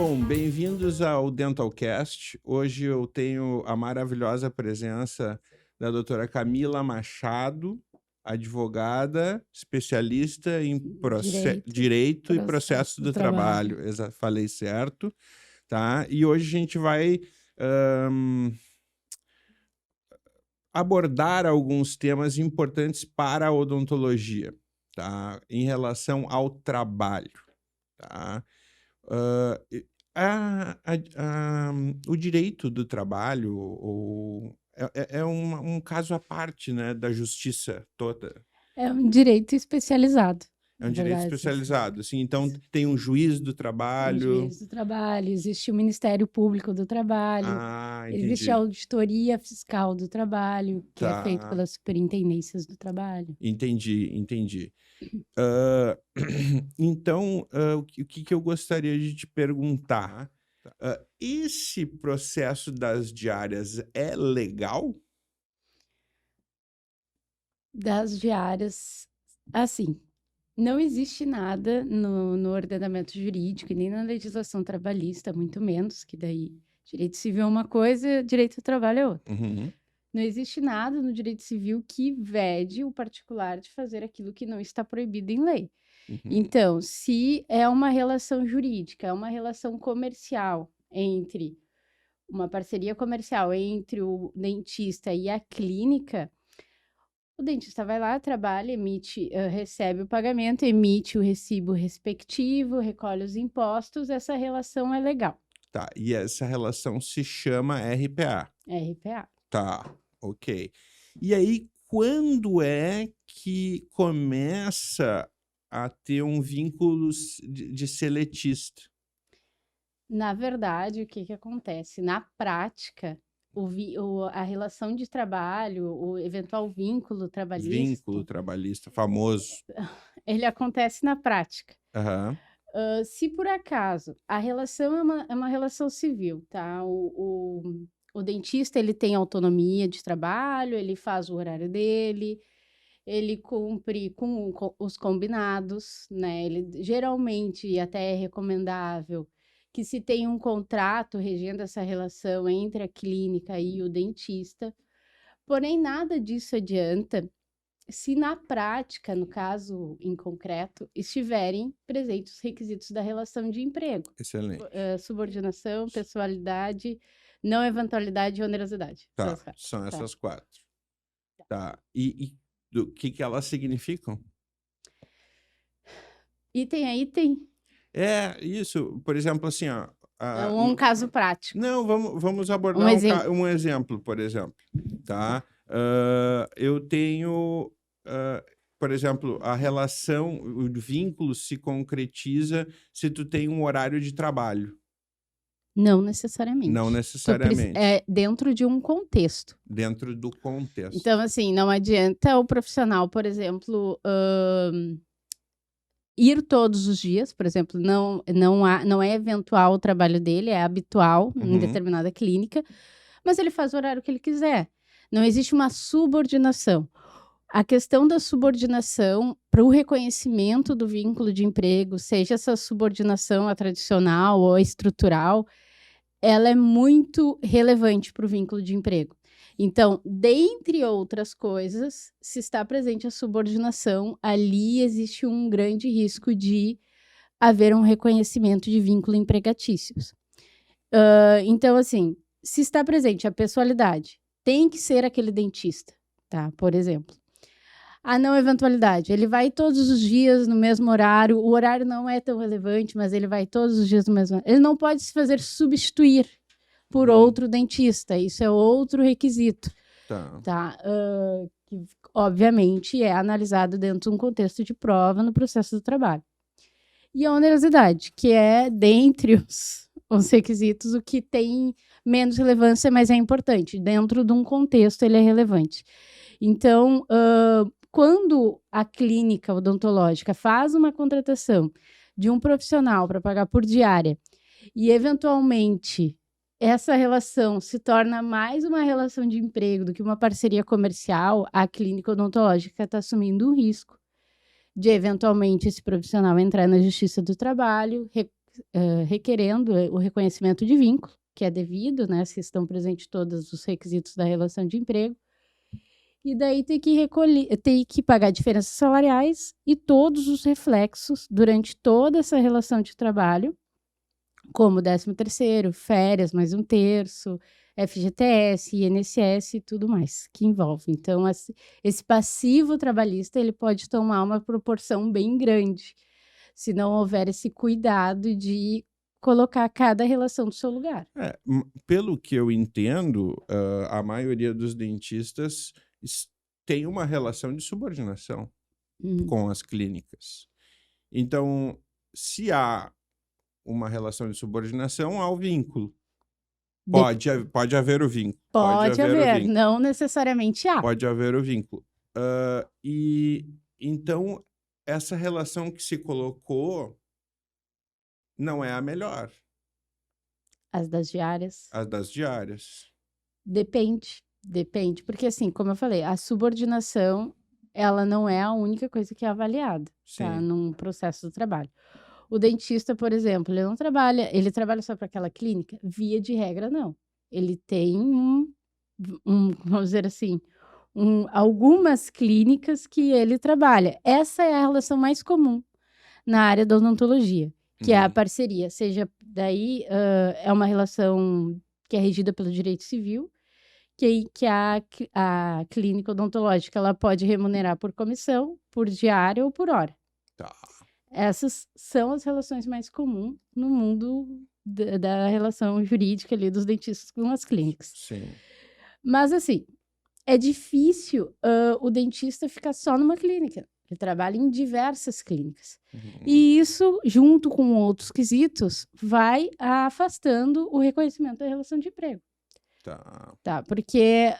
Bom, bem-vindos ao Dentalcast. Hoje eu tenho a maravilhosa presença da doutora Camila Machado, advogada, especialista em direito e processo do trabalho. Falei certo, tá? E hoje a gente vai abordar alguns temas importantes para a odontologia, tá? Em relação ao trabalho, tá? O direito do trabalho é um caso à parte, né, da justiça toda. É um direito especializado, É um na direito verdade. especializado, assim, então tem um juiz do Tem trabalho. juiz do trabalho, existe o Ministério Público do Trabalho, existe a Entendi. Auditoria Fiscal do Trabalho, que é feito Tá, pelas superintendências do trabalho. entendi. Então, o que eu gostaria de te perguntar? Esse processo das diárias é legal? Das diárias, assim, não existe nada no ordenamento jurídico e nem na legislação trabalhista, muito menos, que daí direito civil é uma coisa, direito do trabalho é outra. Uhum. Não existe nada no direito civil que vede o particular de fazer aquilo que não está proibido em lei. Uhum. Então, se é uma relação jurídica, é uma relação comercial entre uma parceria comercial entre o dentista e a clínica, o dentista vai lá, trabalha, recebe o pagamento, emite o recibo respectivo, recolhe os impostos, essa relação é legal. Tá, e essa relação se chama RPA. RPA. Tá, ok. E aí, quando é que começa a ter um vínculo de seletista? Na verdade, o que acontece? Na prática, a relação de trabalho, o eventual vínculo Vínculo trabalhista famoso. ele acontece na prática. Aham. Se por acaso a relação é uma relação civil, tá? O dentista ele tem autonomia de trabalho, ele faz o horário dele, ele cumpre com os combinados, né? Ele geralmente e até é recomendável que se tenha um contrato regendo essa relação entre a clínica e o dentista. Porém, nada disso adianta se na prática, no caso em concreto, estiverem presentes os requisitos da relação de emprego. Excelente. Subordinação, pessoalidade, não eventualidade e onerosidade. Tá, são essas quatro. Tá, e do que elas significam? Item a item, É, isso. Por exemplo, assim, ó. é um caso prático. Não, vamos abordar um exemplo, por exemplo, tá? Eu tenho, por exemplo, a relação, o vínculo se concretiza se tu tem um horário de trabalho. Não necessariamente. Não necessariamente. É dentro de um contexto. Dentro do contexto. Então, assim, não adianta o profissional, por exemplo, ir todos os dias, por exemplo, não é eventual o trabalho dele, é habitual em determinada clínica, mas ele faz o horário que ele quiser. Não existe uma subordinação. A questão da subordinação para o reconhecimento do vínculo de emprego, seja essa subordinação a tradicional ou a estrutural, ela é muito relevante para o vínculo de emprego. Então, dentre outras coisas, se está presente a subordinação, ali existe um grande risco de haver um reconhecimento de vínculo empregatícios. Então, assim, se está presente a pessoalidade, tem que ser aquele dentista, tá? Por exemplo. A não eventualidade, ele vai todos os dias no mesmo horário, o horário não é tão relevante, mas ele vai todos os dias no mesmo horário. Ele não pode se fazer substituir por outro dentista, isso é outro requisito, tá? Que, obviamente, é analisado dentro de um contexto de prova no processo do trabalho. E a onerosidade, que é, dentre os requisitos, o que tem menos relevância, mas é importante. Dentro de um contexto, ele é relevante. Então, quando a clínica odontológica faz uma contratação de um profissional para pagar por diária e, eventualmente, essa relação se torna mais uma relação de emprego do que uma parceria comercial, a clínica odontológica está assumindo um risco de, eventualmente, esse profissional entrar na Justiça do Trabalho, requerendo o reconhecimento de vínculo, que é devido, né, se estão presentes todos os requisitos da relação de emprego, e daí tem que pagar diferenças salariais e todos os reflexos durante toda essa relação de trabalho, como 13º, férias mais 1/3, FGTS, INSS e tudo mais que envolve. Então, esse passivo trabalhista ele pode tomar uma proporção bem grande, se não houver esse cuidado de colocar cada relação no seu lugar. Pelo que eu entendo, a maioria dos dentistas tem uma relação de subordinação com as clínicas. Então, se há uma relação de subordinação, há o vínculo. Pode haver o vínculo. Pode haver, não necessariamente há. Pode haver o vínculo. E então, essa relação que se colocou não é a melhor. As das diárias? As das diárias. Depende, porque assim, como eu falei, a subordinação, ela não é a única coisa que é avaliada, tá, num processo do trabalho. O dentista, por exemplo, ele trabalha só para aquela clínica? Via de regra, não. Ele tem vamos dizer assim, algumas clínicas que ele trabalha. Essa é a relação mais comum na área da odontologia, que é a parceria, seja daí é uma relação que é regida pelo direito civil, que a clínica odontológica ela pode remunerar por comissão, por diária ou por hora. Tá. Essas são as relações mais comuns no mundo da relação jurídica ali dos dentistas com as clínicas. Sim. Mas, assim, é difícil o dentista ficar só numa clínica. Ele trabalha em diversas clínicas. E isso, junto com outros quesitos, vai afastando o reconhecimento da relação de emprego. Tá, porque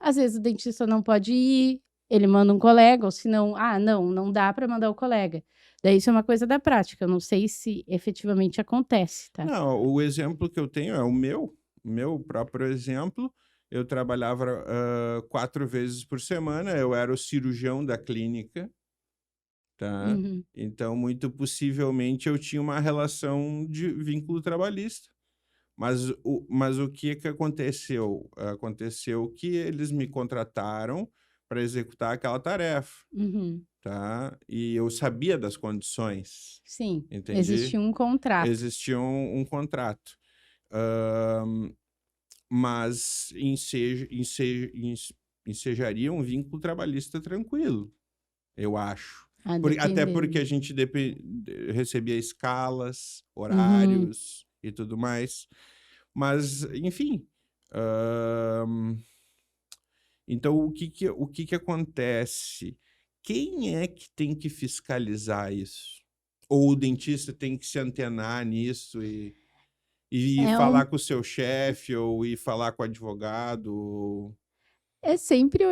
às vezes o dentista não pode ir, ele manda um colega, ou se não, não dá para mandar o colega. Daí isso é uma coisa da prática, eu não sei se efetivamente acontece, tá? Não, o exemplo que eu tenho é o meu próprio exemplo. Eu trabalhava 4 vezes por semana, eu era o cirurgião da clínica, tá? Então, muito possivelmente, eu tinha uma relação de vínculo trabalhista. Mas o que aconteceu? Aconteceu que eles me contrataram para executar aquela tarefa, tá? E eu sabia das condições. Sim, entendi? existia um contrato. Existia um contrato. Mas ensejaria um vínculo trabalhista tranquilo, eu acho. Até porque a gente recebia escalas, horários e tudo mais. Mas, enfim. Então, o que acontece? Quem é que tem que fiscalizar isso? Ou o dentista tem que se antenar nisso e falar com o seu chefe ou ir falar com o advogado? É sempre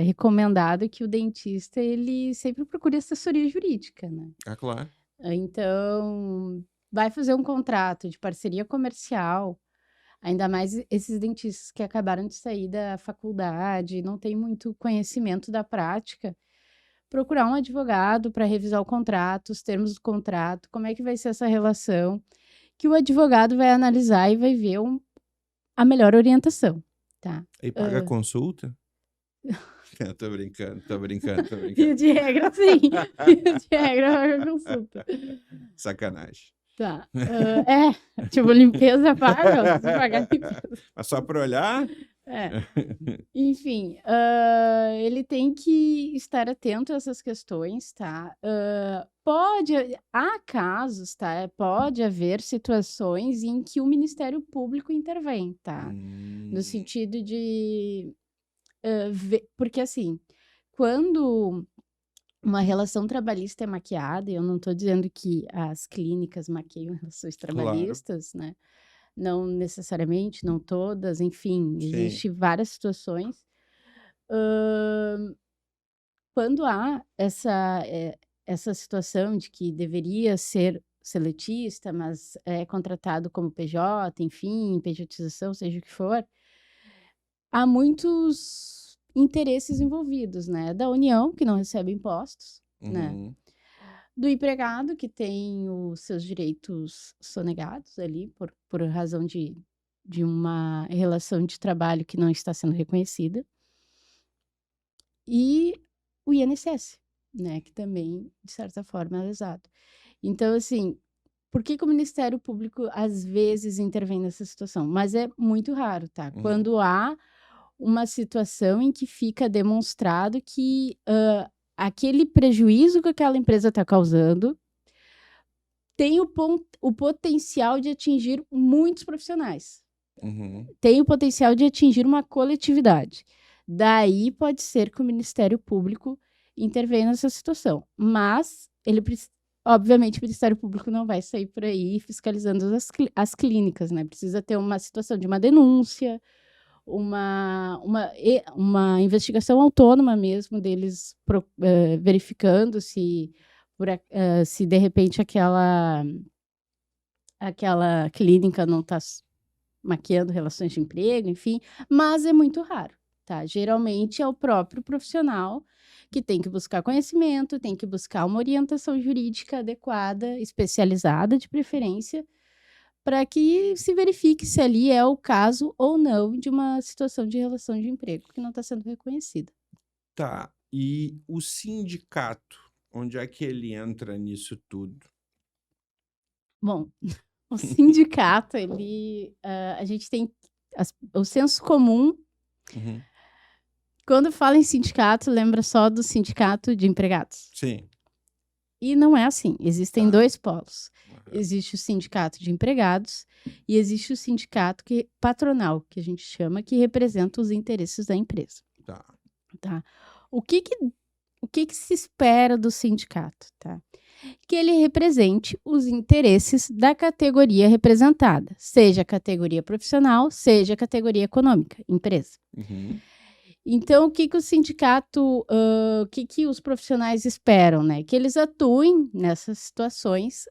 recomendado que o dentista ele sempre procure assessoria jurídica, né? Claro. Então, vai fazer um contrato de parceria comercial, ainda mais esses dentistas que acabaram de sair da faculdade, não tem muito conhecimento da prática, procurar um advogado para revisar o contrato, os termos do contrato, como é que vai ser essa relação, que o advogado vai analisar e vai ver a melhor orientação, tá? E paga consulta? Tô brincando. Via de regra, sim. Via de regra, paga consulta. Sacanagem. Tá. Tipo, limpeza paga, se pagar limpeza. Mas só para olhar? Enfim, ele tem que estar atento a essas questões, tá? Há casos, tá? Pode haver situações em que o Ministério Público intervém, tá? No sentido de porque assim, quando uma relação trabalhista é maquiada, eu não estou dizendo que as clínicas maquiam relações trabalhistas, né? Não necessariamente, não todas, enfim, existem várias situações. Quando há essa situação de que deveria ser seletista, mas é contratado como PJ, enfim, pejotização, seja o que for, há muitos interesses envolvidos, né? Da União, que não recebe impostos, né? do empregado, que tem os seus direitos sonegados ali, por razão de uma relação de trabalho que não está sendo reconhecida, e o INSS, né, que também, de certa forma, é lesado. Então, assim, por que que o Ministério Público, às vezes, intervém nessa situação? Mas é muito raro, tá? Uhum. Quando há uma situação em que fica demonstrado que aquele prejuízo que aquela empresa está causando tem o potencial de atingir muitos profissionais, Uhum. tem o potencial de atingir uma coletividade. Daí pode ser que o Ministério Público intervenha nessa situação, mas obviamente o Ministério Público não vai sair por aí fiscalizando as clínicas, né? Precisa ter uma situação de uma denúncia, uma investigação autônoma mesmo deles verificando se de repente aquela clínica não está maquiando relações de emprego, enfim, mas é muito raro, tá? Geralmente é o próprio profissional que tem que buscar conhecimento, tem que buscar uma orientação jurídica adequada, especializada de preferência, para que se verifique se ali é o caso ou não de uma situação de relação de emprego que não está sendo reconhecida. Tá. E o sindicato, onde é que ele entra nisso tudo? Bom, o sindicato, a gente tem o senso comum. Uhum. Quando fala em sindicato, lembra só do sindicato de empregados. Sim. E não é assim. Existem Tá. dois polos. Uhum. Existe o sindicato de empregados e existe o sindicato patronal, que a gente chama, que representa os interesses da empresa. Tá. Tá? O que que se espera do sindicato? Tá? Que ele represente os interesses da categoria representada, seja a categoria profissional, seja a categoria econômica, empresa. Uhum. Então, o que que o sindicato, o que que os profissionais esperam, né? Que eles atuem nessas situações,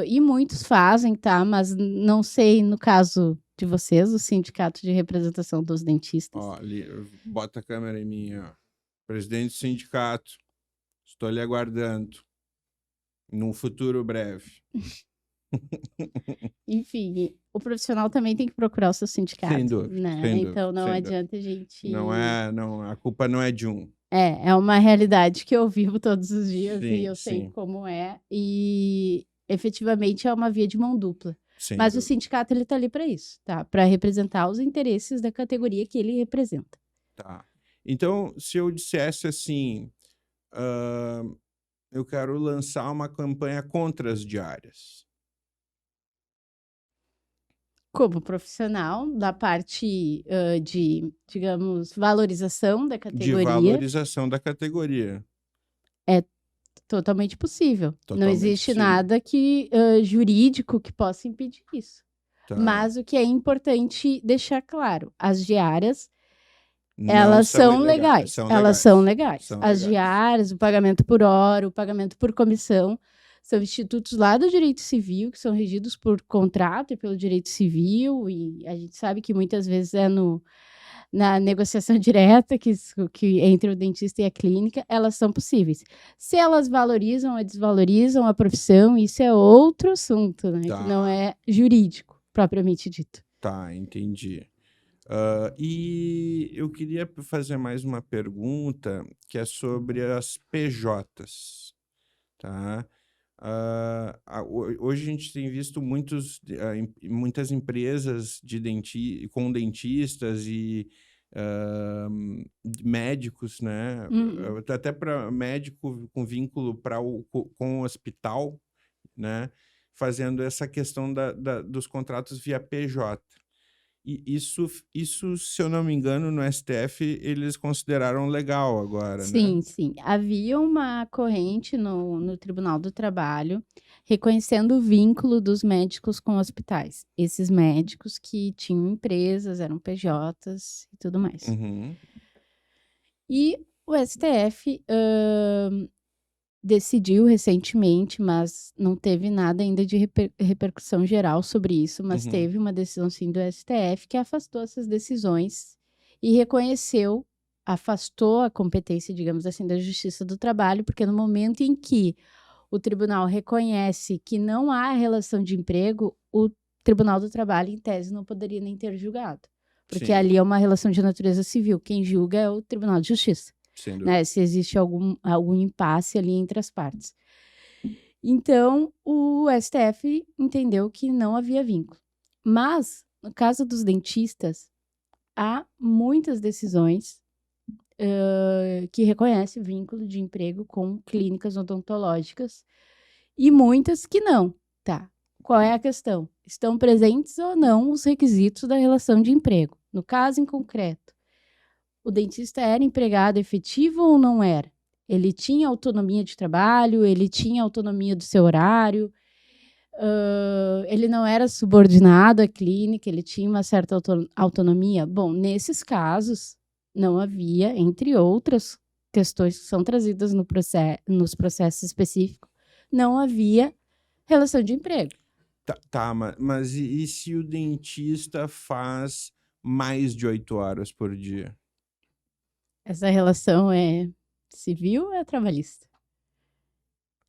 e muitos fazem, tá? Mas não sei, no caso de vocês, o sindicato de representação dos dentistas. Ó, bota a câmera em mim, ó. Presidente do sindicato, estou lhe aguardando. Num futuro breve. Enfim, o profissional também tem que procurar o seu sindicato, Sem dúvida, né? sem dúvida, Então não sem dúvida. adianta a gente. Não, a culpa não é de um. É uma realidade que eu vivo todos os dias e Sim, eu sei sim. como é. E efetivamente é uma via de mão dupla. Sem Mas o dúvida. sindicato ele tá ali para isso, tá? Para representar os interesses da categoria que ele representa. Tá. Então, se eu dissesse assim, eu quero lançar uma campanha contra as diárias. Como profissional, da parte de, digamos, valorização da De categoria, valorização da categoria. é totalmente possível. Não Totalmente existe possível. nada jurídico que possa impedir isso. Tá. Mas o que é importante deixar claro, as diárias, Não elas são ilegais. legais. São Elas legais. são legais. São As legais. diárias, o pagamento por hora, o pagamento por comissão, são institutos lá do direito civil, que são regidos por contrato e pelo direito civil, e a gente sabe que muitas vezes é na negociação direta que entre o dentista e a clínica, elas são possíveis. Se elas valorizam ou desvalorizam a profissão, isso é outro assunto, né? Tá. Que não é jurídico, propriamente dito. Tá, entendi. E eu queria fazer mais uma pergunta, que é sobre as PJs, tá? Hoje a gente tem visto muitas empresas com dentistas e médicos, né? Até para médico com vínculo com o hospital, né? Fazendo essa questão dos contratos via PJ. E isso, se eu não me engano, no STF eles consideraram legal agora, né? Sim. Havia uma corrente no Tribunal do Trabalho reconhecendo o vínculo dos médicos com hospitais. Esses médicos que tinham empresas, eram PJs e tudo mais. Uhum. E o STF decidiu recentemente, mas não teve nada ainda de repercussão geral sobre isso, mas teve uma decisão sim do STF que afastou essas decisões e afastou a competência, digamos assim, da Justiça do Trabalho, porque no momento em que o tribunal reconhece que não há relação de emprego, o Tribunal do Trabalho, em tese, não poderia nem ter julgado. Porque Sim. ali é uma relação de natureza civil. Quem julga é o Tribunal de Justiça, Sem dúvida. né? Se existe algum impasse ali entre as partes. Então, o STF entendeu que não havia vínculo. Mas, no caso dos dentistas, há muitas decisões que reconhecem o vínculo de emprego com clínicas odontológicas e muitas que não, tá? Qual é a questão? Estão presentes ou não os requisitos da relação de emprego? No caso em concreto, o dentista era empregado efetivo ou não era? Ele tinha autonomia de trabalho, ele tinha autonomia do seu horário, ele não era subordinado à clínica, ele tinha uma certa autonomia. Bom, nesses casos, não havia, entre outras questões que são trazidas nos processos específicos, não havia relação de emprego. Tá, mas e se o dentista faz mais de 8 horas por dia? Essa relação é civil ou é trabalhista?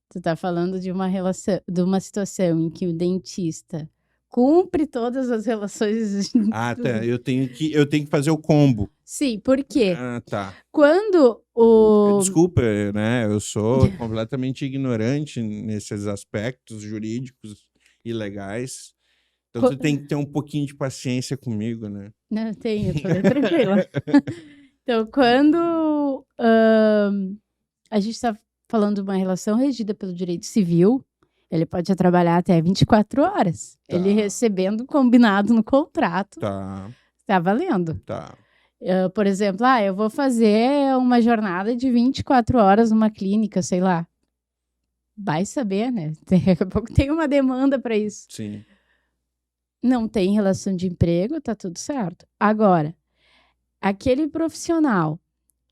Tu tá falando de uma relação, de uma situação em que o dentista cumpre todas as relações. Ah, tá. Eu tenho que fazer o combo. Sim, por quê? Ah, tá. Quando o. Desculpa, né? Eu sou completamente ignorante nesses aspectos jurídicos e legais. Então tu tem que ter um pouquinho de paciência comigo, né? Não tenho, tô bem tranquila. Então, quando a gente está falando de uma relação regida pelo direito civil, ele pode trabalhar até 24 horas. Tá. Ele recebendo combinado no contrato, Tá. tá valendo. Tá. Por exemplo, eu vou fazer uma jornada de 24 horas numa clínica, sei lá. Vai saber, né? Daqui a pouco tem uma demanda para isso. Sim. Não tem relação de emprego, tá tudo certo. Agora, aquele profissional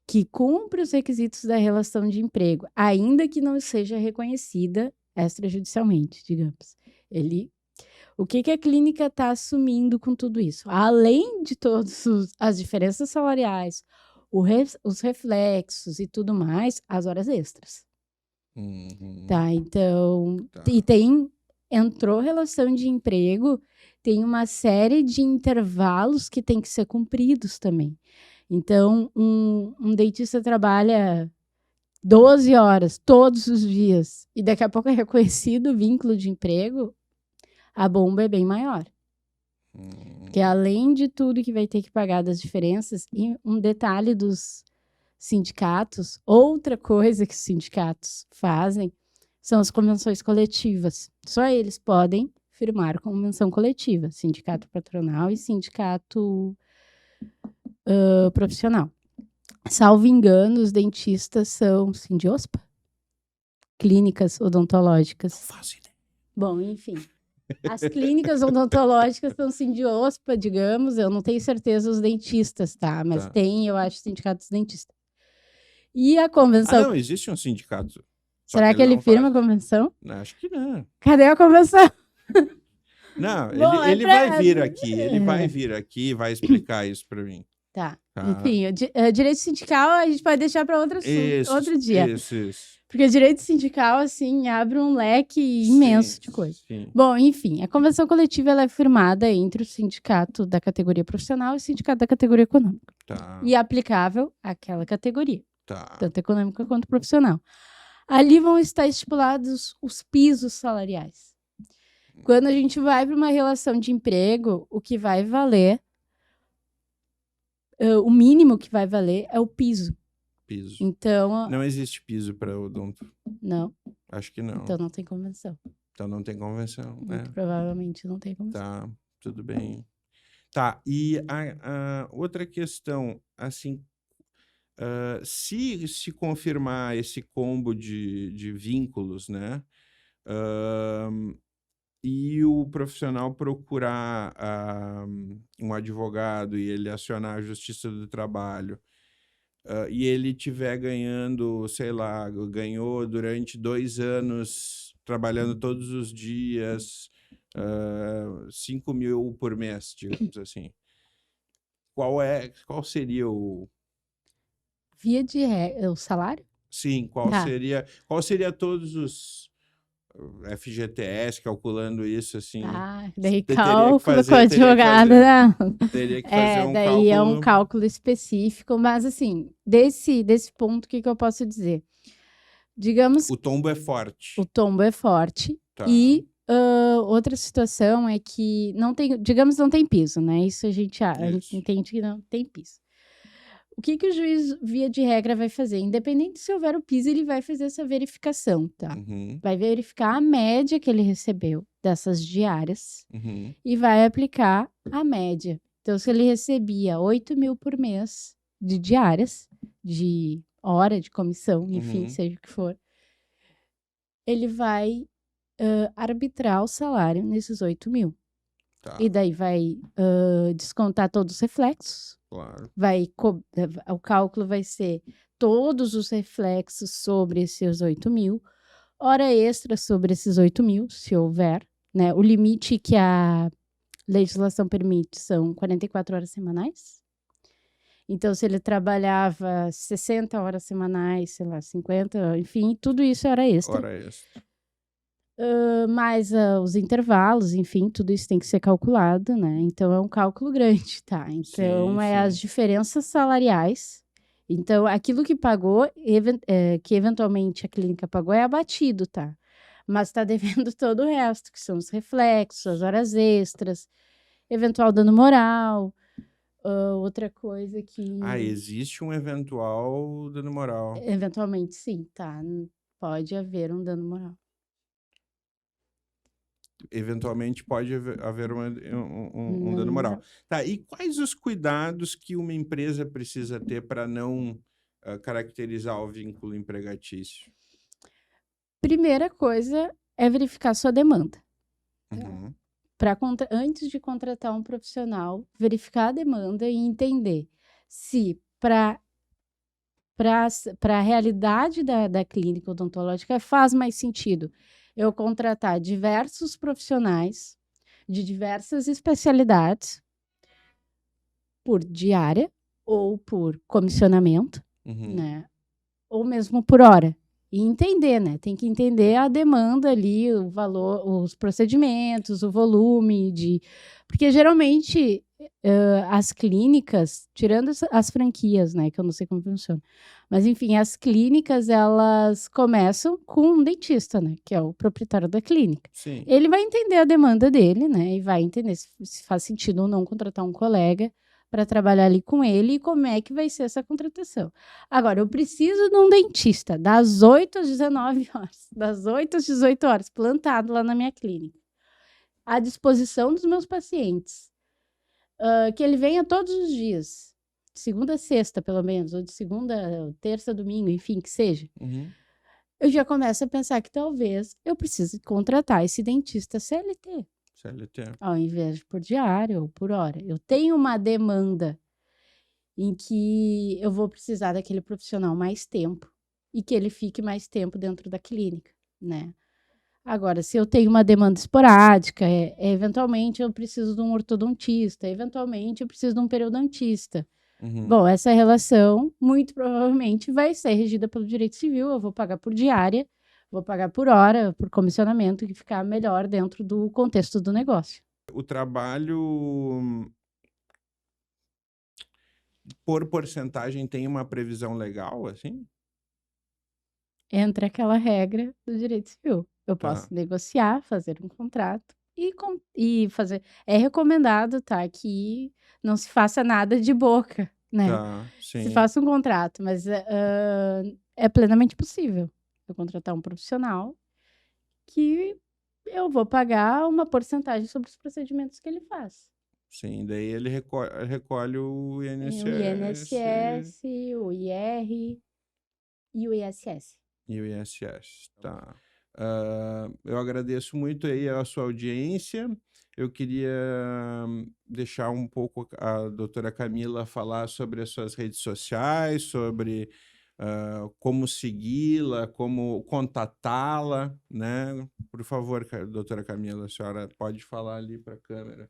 que cumpre os requisitos da relação de emprego, ainda que não seja reconhecida extrajudicialmente, digamos. O que a clínica está assumindo com tudo isso? Além de todas as diferenças salariais, os reflexos e tudo mais, as horas extras. Uhum. Tá, então... Tá. E entrou relação de emprego, tem uma série de intervalos que tem que ser cumpridos também. Então, um dentista trabalha 12 horas todos os dias e daqui a pouco é reconhecido o vínculo de emprego, a bomba é bem maior. Porque além de tudo que vai ter que pagar das diferenças, e um detalhe dos sindicatos, outra coisa que os sindicatos fazem são as convenções coletivas. Só eles podem firmar convenção coletiva, sindicato patronal e sindicato profissional. Salvo engano, os dentistas são Sindiospa? Clínicas odontológicas. Não faço ideia. Bom, enfim. As clínicas odontológicas são Sindiospa, digamos. Eu não tenho certeza os dentistas, tá? Mas tem, eu acho, sindicato dos dentistas. E a convenção... não, existe um sindicato. Será que ele firma a convenção? Não, acho que não. Cadê a convenção? Não, Bom, ele vai vir aqui. Ele vai vir aqui e vai explicar isso para mim. Tá. Enfim, direito sindical a gente pode deixar para outro dia. Isso. Porque o direito sindical, assim, abre um leque imenso de coisa. Sim. Bom, enfim, a convenção coletiva ela é firmada entre o sindicato da categoria profissional e o sindicato da categoria econômica. Tá. E aplicável àquela categoria. Tá. Tanto econômica quanto profissional. Ali vão estar estipulados os pisos salariais. Quando a gente vai para uma relação de emprego, o que vai valer, o mínimo que vai valer é o piso. Piso. Então... Não existe piso para odonto. Não. Acho que não. Então não tem convenção. Então não tem convenção. Muito provavelmente não tem convenção. Tá, tudo bem. Tá, e a outra questão, assim, se confirmar esse combo de vínculos, né? E o profissional procurar um advogado e ele acionar a Justiça do Trabalho, e ele estiver ganhando, sei lá, ganhou durante 2 anos, trabalhando todos os dias, 5 mil por mês, digamos assim. Qual seria o... o salário? Sim, qual seria todos FGTS, calculando isso, assim. Daí Você teria que cálculo com fazer- a teria que advogada, não. Teria que fazer um Daí é um cálculo. cálculo específico, mas assim, desse ponto, o que eu posso dizer? Digamos O tombo é forte. o tombo é forte Tá. e outra situação é que não tem, digamos, não tem piso, né? Isso a gente Isso. entende que não tem piso. O que o juiz, via de regra, vai fazer? Independente se houver o piso, ele vai fazer essa verificação, tá? Uhum, Vai verificar a média que ele recebeu dessas diárias uhum, e vai aplicar a média. Então, se ele recebia 8.000 por mês de diárias, de hora de comissão, enfim, uhum. seja o que for, ele vai arbitrar o salário nesses 8.000. Tá, E daí vai descontar todos os reflexos. claro. O cálculo vai ser todos os reflexos sobre esses 8.000, hora extra sobre esses 8.000, se houver, né? O limite que a legislação permite são 44 horas semanais. Então, se ele trabalhava 60 horas semanais, sei lá, 50, enfim, tudo isso é hora extra. Hora extra. Mais os intervalos, enfim, tudo isso tem que ser calculado, né? Então, é um cálculo grande, tá? Então, Sim, as sim. diferenças salariais. Então, aquilo que pagou, que eventualmente a clínica pagou, é abatido, tá? Mas está devendo todo o resto, que são os reflexos, as horas extras, eventual dano moral, outra coisa que... Existe um eventual dano moral. Eventualmente, sim, tá? Pode haver um dano moral. Eventualmente pode haver um dano moral. Tá, e quais os cuidados que uma empresa precisa ter para não caracterizar o vínculo empregatício? Primeira coisa é verificar sua demanda. Uhum, Antes de contratar um profissional, verificar a demanda e entender se para a realidade da clínica odontológica faz mais sentido eu contratar diversos profissionais de diversas especialidades por diária ou por comissionamento, uhum. né? Ou mesmo por hora. E entender, né? Tem que entender a demanda ali, o valor, os procedimentos, o volume de... Porque geralmente as clínicas, tirando as franquias, né? Que eu não sei como funciona. Mas enfim, as clínicas, elas começam com um dentista, né? Que é o proprietário da clínica. Sim. Ele vai entender a demanda dele, né? E vai entender se faz sentido ou não contratar um colega para trabalhar ali com ele e como é que vai ser essa contratação. Agora, eu preciso de um dentista das 8 às 19 horas, das 8 às 18 horas, plantado lá na minha clínica, à disposição dos meus pacientes, que ele venha todos os dias, de segunda a sexta, pelo menos, ou de segunda, terça, domingo, enfim, que seja. Uhum. Eu já começo a pensar que talvez eu precise contratar esse dentista CLT. CLT. Ao invés de por diário ou por hora. Eu tenho uma demanda em que eu vou precisar daquele profissional mais tempo e que ele fique mais tempo dentro da clínica, né? Agora, se eu tenho uma demanda esporádica, eventualmente eu preciso de um ortodontista, eventualmente eu preciso de um periodontista. Uhum. Bom, essa relação muito provavelmente vai ser regida pelo direito civil, eu vou pagar por diária, vou pagar por hora, por comissionamento, que ficar melhor dentro do contexto do negócio. O trabalho por porcentagem tem uma previsão legal, assim? Entra aquela regra do direito civil. Eu Tá. posso negociar, fazer um contrato e fazer. É recomendado, tá, que não se faça nada de boca, né? Tá, Se sim. faça um contrato, mas é plenamente possível eu contratar um profissional que eu vou pagar uma porcentagem sobre os procedimentos que ele faz. Sim, daí ele recolhe o O INSS INSS, o IR e o ISS. e o ISS. Tá. Eu agradeço muito aí a sua audiência. Eu queria deixar um pouco a doutora Camila falar sobre as suas redes sociais, sobre como segui-la, como contatá-la, né? Por favor, doutora Camila, a senhora pode falar ali para a câmera.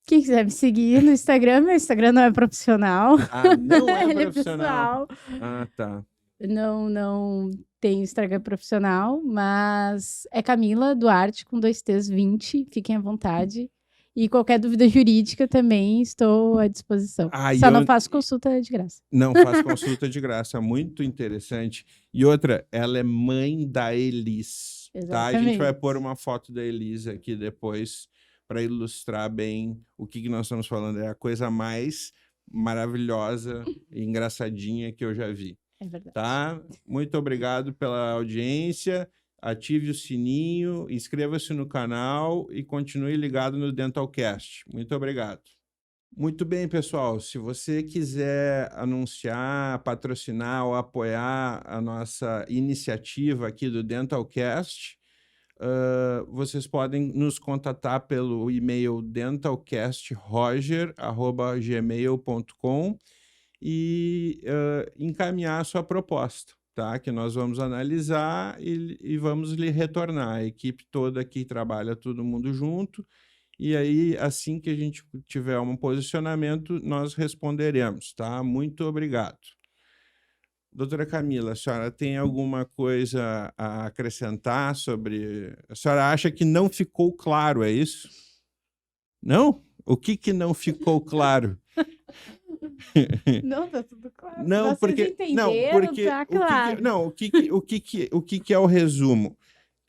Quem quiser me seguir no Instagram, meu Instagram não é profissional. Não é Ele é profissional. pessoal. Tá. não tenho Instagram profissional, mas é Camila Duarte com 2T's 20, fiquem à vontade. E qualquer dúvida jurídica também estou à disposição. Só não faço consulta de graça. Não faz consulta de graça, muito interessante. E outra, ela é mãe da Elis, tá? A gente vai pôr uma foto da Elis aqui depois para ilustrar bem o que nós estamos falando. É a coisa mais maravilhosa e engraçadinha que eu já vi. É verdade. Tá? Muito obrigado pela audiência. Ative o sininho, inscreva-se no canal e continue ligado no Dentalcast. Muito obrigado. Muito bem, pessoal. Se você quiser anunciar, patrocinar ou apoiar a nossa iniciativa aqui do Dentalcast, vocês podem nos contatar pelo e-mail dentalcastroger@gmail.com e encaminhar a sua proposta, tá? Que nós vamos analisar e vamos lhe retornar. A equipe toda aqui trabalha todo mundo junto e aí, assim que a gente tiver um posicionamento, nós responderemos, tá? Muito obrigado. Doutora Camila, a senhora tem alguma coisa a acrescentar sobre... A senhora acha que não ficou claro, é isso? Não? O que não ficou claro? Não, tá tudo claro. Não, porque Tá claro. o que é o resumo?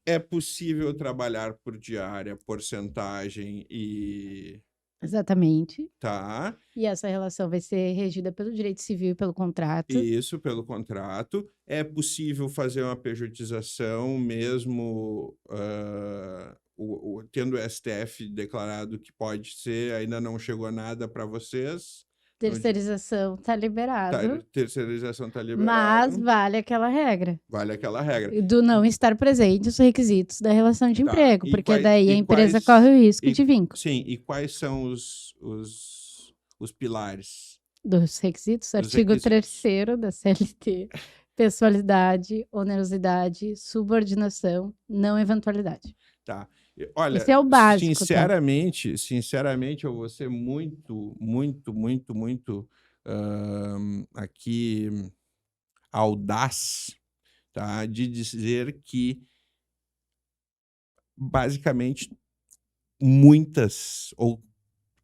É possível trabalhar por diária, porcentagem e... Exatamente. Tá. E essa relação vai ser regida pelo direito civil e pelo contrato. Isso, pelo contrato. É possível fazer uma pejotização mesmo tendo o STF declarado que pode ser, ainda não chegou nada para vocês. Terceirização está liberado. Terceirização está liberado. Mas vale aquela regra. Vale aquela regra. Do não estar presente os requisitos da relação de emprego, porque daí a empresa corre o risco de vínculo. Sim, e quais são os pilares? Dos requisitos? Artigo 3º da CLT. Pessoalidade, onerosidade, subordinação, não eventualidade. Tá. Olha, esse é o básico, sinceramente, eu vou ser muito aqui audaz, tá? De dizer que basicamente muitas ou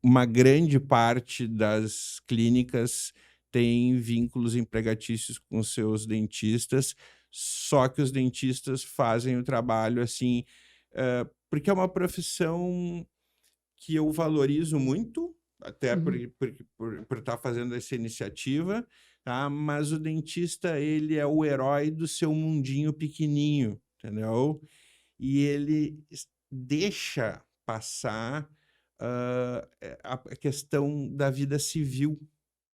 uma grande parte das clínicas tem vínculos empregatícios com seus dentistas, só que os dentistas fazem o trabalho assim, porque é uma profissão que eu valorizo muito, até por estar fazendo essa iniciativa, tá? Mas o dentista, ele é o herói do seu mundinho pequenininho, entendeu? E ele deixa passar a questão da vida civil.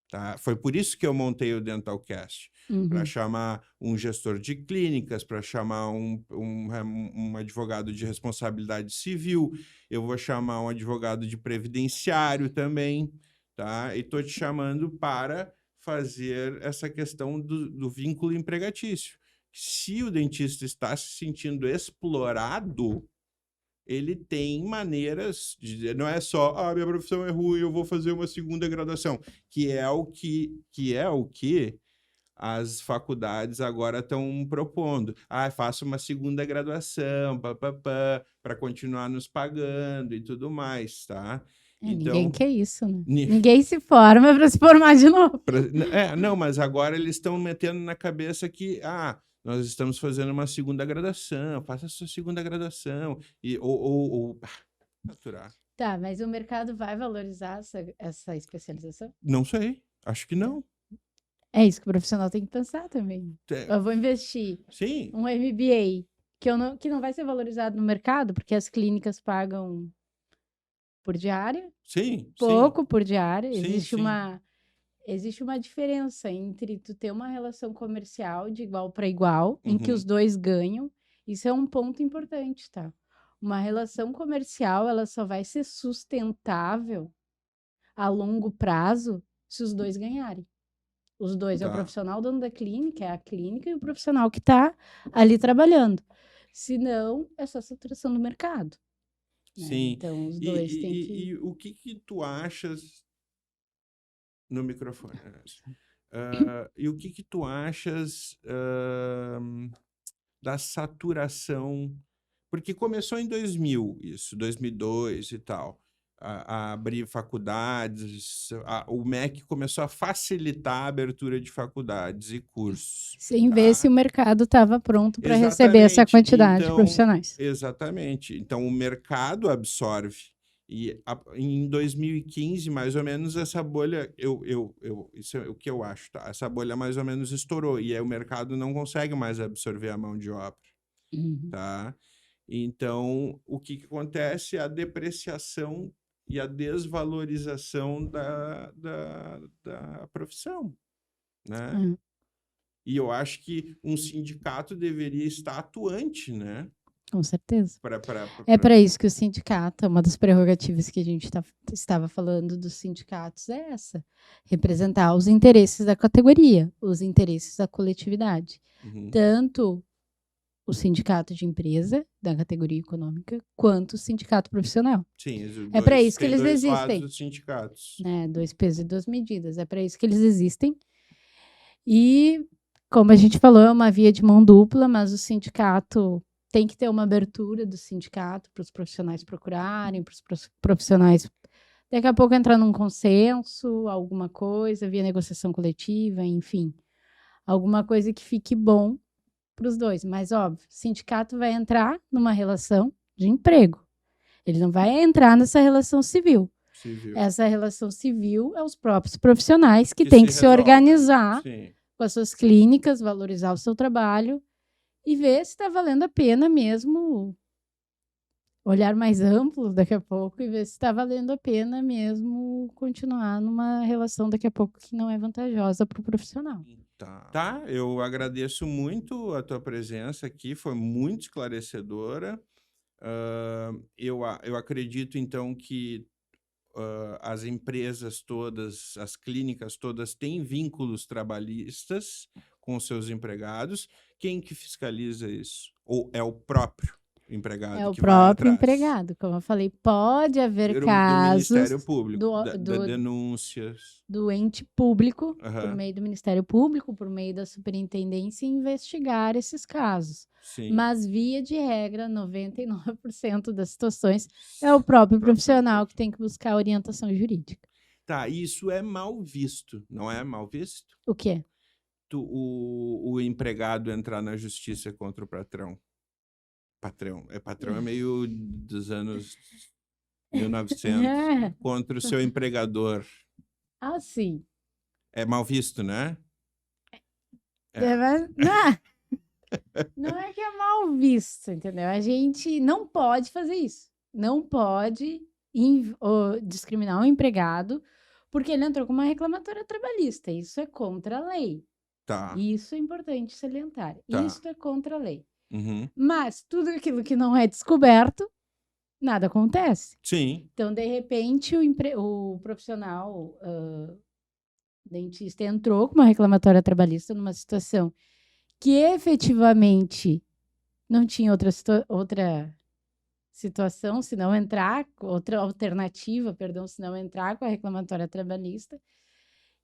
Tá? Foi por isso que eu montei o Dentalcast, para chamar um gestor de clínicas, para chamar um advogado de responsabilidade civil, eu vou chamar um advogado de previdenciário também, tá? E estou te chamando para fazer essa questão do vínculo empregatício. Se o dentista está se sentindo explorado, ele tem maneiras de dizer, não é só, minha profissão é ruim, eu vou fazer uma segunda graduação, que é o que as faculdades agora estão propondo. Faça uma segunda graduação, para continuar nos pagando e tudo mais, tá? Então, ninguém quer isso, né? Ninguém se forma para se formar de novo. Não, mas agora eles estão metendo na cabeça que, nós estamos fazendo uma segunda graduação, faça a sua segunda graduação, ou natural. Tá, mas o mercado vai valorizar essa especialização? Não sei, acho que não. É isso que o profissional tem que pensar também. Eu vou investir um MBA que não vai ser valorizado no mercado, porque as clínicas pagam por diária. Pouco por diária. Existe uma diferença entre tu ter uma relação comercial de igual para igual, em que os dois ganham. Isso é um ponto importante, tá? Uma relação comercial, ela só vai ser sustentável a longo prazo se os dois ganharem. Os dois é o profissional dono da clínica, é a clínica, e o profissional que está ali trabalhando. Se não, é só saturação do mercado. Sim. Então, os dois têm que... E o que tu achas... No microfone. E o que tu achas da saturação? Porque começou em 2000, isso, 2002 e tal, a abrir faculdades, o MEC começou a facilitar a abertura de faculdades e cursos, Sem ver se tá? o mercado estava pronto para receber essa Exatamente. quantidade de Então, profissionais. exatamente. Então, o mercado absorve. E em 2015, mais ou menos, essa bolha, isso é o que eu acho, tá? Essa bolha mais ou menos estourou. E aí o mercado não consegue mais absorver a mão de obra, tá? Então, o que acontece? A depreciação e a desvalorização da profissão, né? E eu acho que um sindicato deveria estar atuante, né? Com certeza. É para isso que o sindicato, uma das prerrogativas que a gente estava falando dos sindicatos é essa: representar os interesses da categoria, os interesses da coletividade. Tanto o sindicato de empresa, da categoria econômica, quanto o sindicato profissional. Sim, é para isso que eles dois existem. lados dos sindicatos. Né? 2 pesos e 2 medidas. É para isso que eles existem. E, como a gente falou, é uma via de mão dupla, mas o sindicato tem que ter uma abertura do sindicato para os profissionais procurarem, para os profissionais daqui a pouco entrar num consenso, alguma coisa, via negociação coletiva, enfim. Alguma coisa que fique bom para os dois. Mas, óbvio, o sindicato vai entrar numa relação de emprego. Ele não vai entrar nessa relação civil. Essa relação civil é os próprios profissionais que têm que se organizar com as suas clínicas, valorizar o seu trabalho e ver se está valendo a pena mesmo, olhar mais amplo daqui a pouco e ver se está valendo a pena mesmo continuar numa relação daqui a pouco que não é vantajosa para o profissional. Tá, eu agradeço muito a tua presença aqui, foi muito esclarecedora. Eu acredito, então, que as empresas todas, as clínicas todas têm vínculos trabalhistas com seus empregados. Quem que fiscaliza isso? Ou é o próprio empregado que vai atrás? É o próprio empregado, como eu falei, pode haver casos do Ministério Público, da denúncias. Do ente público, por meio do Ministério Público, por meio da superintendência, investigar esses casos. Sim. Mas, via de regra, 99% das situações é o próprio profissional que tem que buscar orientação jurídica. Tá, isso é mal visto, não é mal visto? O quê? O empregado entrar na justiça contra o patrão. Patrão é meio dos anos 1900. Contra o seu empregador. Ah, sim. É mal visto, né? Não é que é mal visto, entendeu? A gente não pode fazer isso. Não pode discriminar um empregado porque ele entrou com uma reclamatória trabalhista. Isso é contra a lei. Tá. Isso é importante salientar. Tá. Isso é contra a lei. Mas tudo aquilo que não é descoberto, nada acontece. Sim. Então, de repente, o profissional dentista entrou com uma reclamatória trabalhista numa situação que efetivamente não tinha outra situação, se não entrar, outra alternativa, perdão, se não entrar com a reclamatória trabalhista,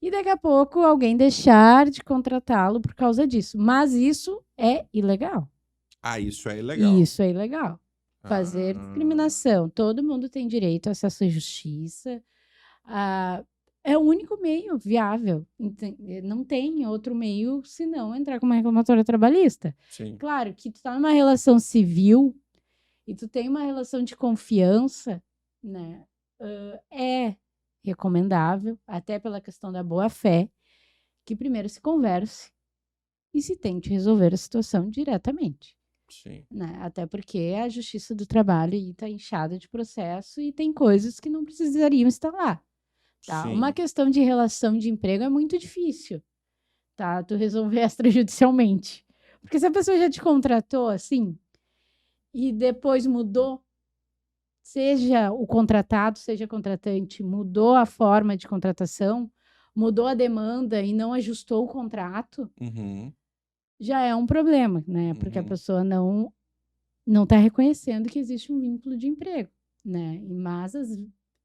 e daqui a pouco alguém deixar de contratá-lo por causa disso. Mas isso é ilegal. Isso é ilegal. Isso é ilegal. Fazer discriminação. Todo mundo tem direito a acesso à justiça. É o único meio viável. Não tem outro meio senão entrar com uma reclamatória trabalhista. Sim. Claro que tu está numa relação civil e tu tem uma relação de confiança, né? É recomendável, até pela questão da boa-fé, que primeiro se converse e se tente resolver a situação diretamente. Sim. Né? Até porque a Justiça do Trabalho está inchada de processo e tem coisas que não precisariam estar lá. Tá? Uma questão de relação de emprego é muito difícil, tá? Tu resolver extrajudicialmente. Porque se a pessoa já te contratou assim e depois mudou, seja o contratado, seja contratante, mudou a forma de contratação, mudou a demanda e não ajustou o contrato, já é um problema, né? Porque a pessoa não está reconhecendo que existe um vínculo de emprego, né? Mas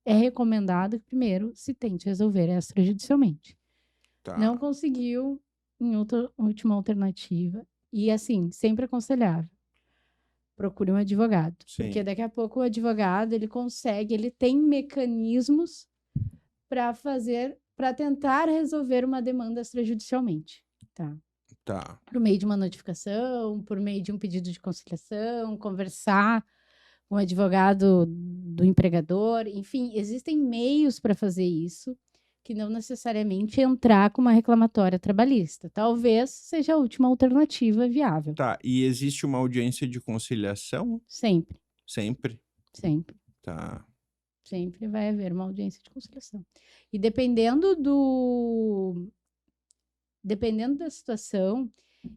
é recomendado que primeiro se tente resolver extrajudicialmente. Tá. Não conseguiu em outra última alternativa. E, assim, sempre aconselhável. Procure um advogado. Porque Sim. daqui a pouco o advogado, ele tem mecanismos para tentar resolver uma demanda extrajudicialmente, tá? Tá. Por meio de uma notificação, por meio de um pedido de conciliação, conversar com o advogado do empregador, enfim, existem meios para fazer isso, que não necessariamente entrar com uma reclamatória trabalhista. Talvez seja a última alternativa viável. Tá. E existe uma audiência de conciliação? Sempre, Sempre? sempre. Tá. Sempre vai haver uma audiência de conciliação. E dependendo da situação,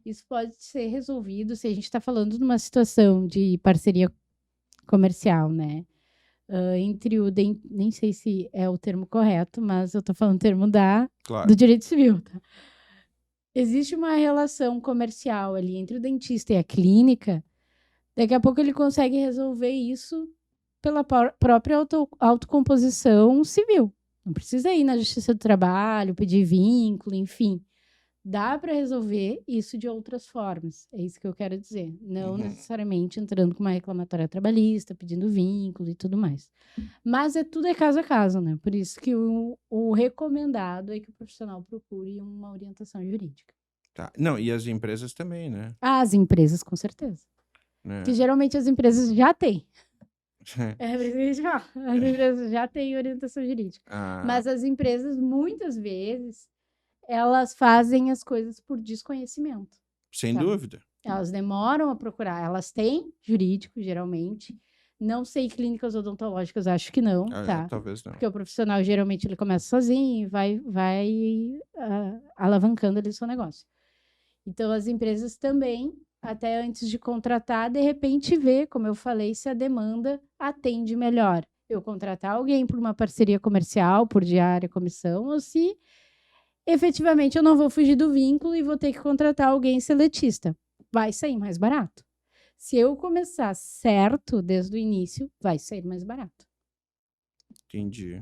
isso pode ser resolvido se a gente está falando de uma situação de parceria comercial, né? Nem sei se é o termo correto, mas eu estou falando o termo Claro. do direito civil, tá? Existe uma relação comercial ali entre o dentista e a clínica, daqui a pouco ele consegue resolver isso pela própria autocomposição civil. Não precisa ir na Justiça do Trabalho, pedir vínculo, enfim. Dá para resolver isso de outras formas. É isso que eu quero dizer. Não necessariamente entrando com uma reclamatória trabalhista, pedindo vínculo e tudo mais. Mas tudo é caso a caso, né? Por isso que o recomendado é que o profissional procure uma orientação jurídica. Tá. Não, e as empresas também, né? As empresas, com certeza. Né? Que geralmente as empresas já têm. Por isso que a gente fala. As empresas já têm orientação jurídica. Mas as empresas, muitas vezes, elas fazem as coisas por desconhecimento. Sem dúvida. Elas demoram a procurar. Elas têm jurídico, geralmente. Não sei clínicas odontológicas, acho que não, tá? Talvez não. Porque o profissional, geralmente, ele começa sozinho e vai alavancando ali o seu negócio. Então, as empresas também, até antes de contratar, de repente vê, como eu falei, se a demanda atende melhor. Eu contratar alguém por uma parceria comercial, por diária, comissão, ou se efetivamente eu não vou fugir do vínculo e vou ter que contratar alguém seletista. Vai sair mais barato. Se eu começar certo desde o início, vai sair mais barato. Entendi.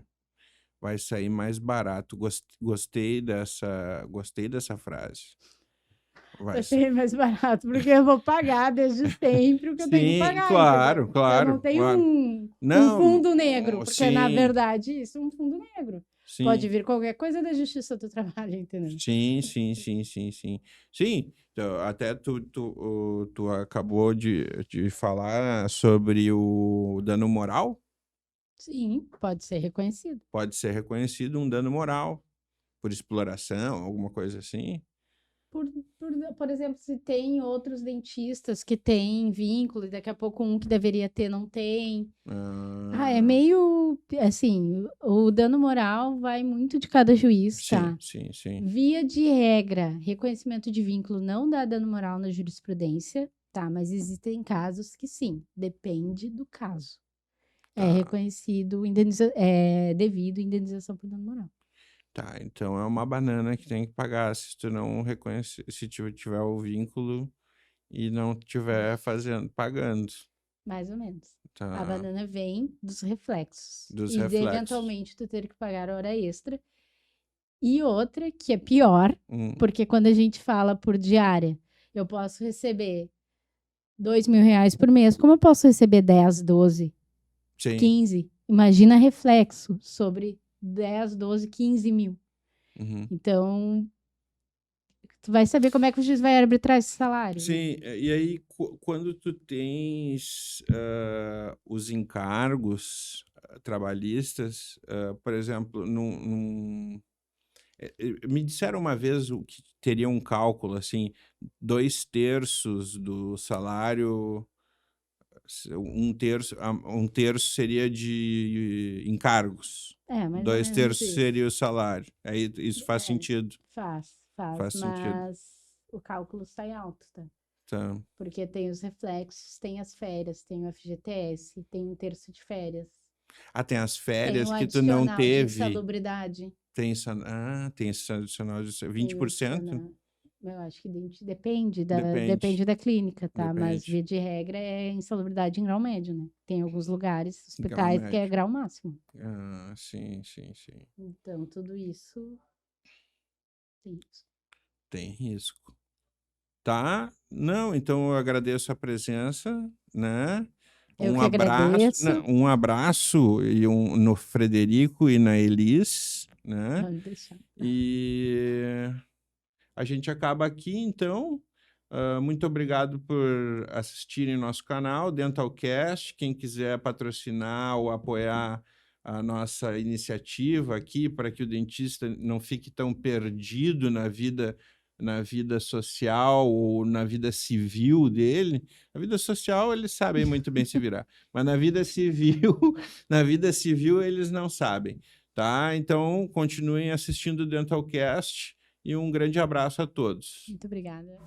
Vai sair mais barato. Gostei dessa frase. Vai sair mais barato, porque eu vou pagar desde sempre o que eu tenho que pagar. Claro, entendeu? claro. Eu não tenho claro. um Não, fundo negro, porque sim, na verdade isso é um fundo negro. sim. Pode vir qualquer coisa da Justiça do Trabalho, entendeu? Sim. Sim, então, até tu acabou de falar sobre o dano moral. Sim, pode ser reconhecido. Pode ser reconhecido um dano moral por exploração, alguma coisa assim. Por exemplo, se tem outros dentistas que têm vínculo e daqui a pouco um que deveria ter não tem. É meio assim, o dano moral vai muito de cada juiz, tá? Sim. Via de regra, reconhecimento de vínculo não dá dano moral na jurisprudência, tá? Mas existem casos que sim, depende do caso. É reconhecido devido indenização por dano moral. Tá, então é uma banana que tem que pagar se tu não reconhecer, se tiver o vínculo e não tiver pagando. Mais ou menos. Tá. A banana vem dos reflexos. Dos e reflexos. eventualmente tu ter que pagar a hora extra. E outra, que é pior, porque quando a gente fala por diária, eu posso receber R$2.000 por mês, como eu posso receber 10, 12, Sim. 15? Imagina reflexo sobre 10, 12, 15 mil. Então, tu vai saber como é que o juiz vai arbitrar esse salário. Sim, né? e aí quando tu tens os encargos trabalhistas, por exemplo, me disseram uma vez que teria um cálculo assim, 2/3 do salário, um terço seria de encargos, Mais 2/3 seria o salário. Aí isso faz sentido. Faz Faz sentido. mas o cálculo sai alto, tá? Tá. Porque tem os reflexos, tem as férias, tem o FGTS, tem um terço de férias. Tem as Tem férias o que tu não adicional de teve. insalubridade. Tem esse adicional de 20%? Eu acho que depende da clínica, tá? Mas, Depende. via de regra, é insalubridade em grau médio, né? Tem alguns lugares, hospitais, que é médio. grau máximo. Sim. Então, tudo isso Tem isso. Tem risco. Tá? Não, então eu agradeço a presença, né? Eu Um que abraço, agradeço. um abraço no Frederico e na Elis, né? Pode deixar. E a gente acaba aqui, então. Muito obrigado por assistirem nosso canal, Dentalcast. Quem quiser patrocinar ou apoiar a nossa iniciativa aqui, para que o dentista não fique tão perdido na vida social ou na vida civil dele. Na vida social eles sabem muito bem se virar, mas na vida civil eles não sabem, tá? Então continuem assistindo o Dentalcast e um grande abraço a todos. Muito obrigada.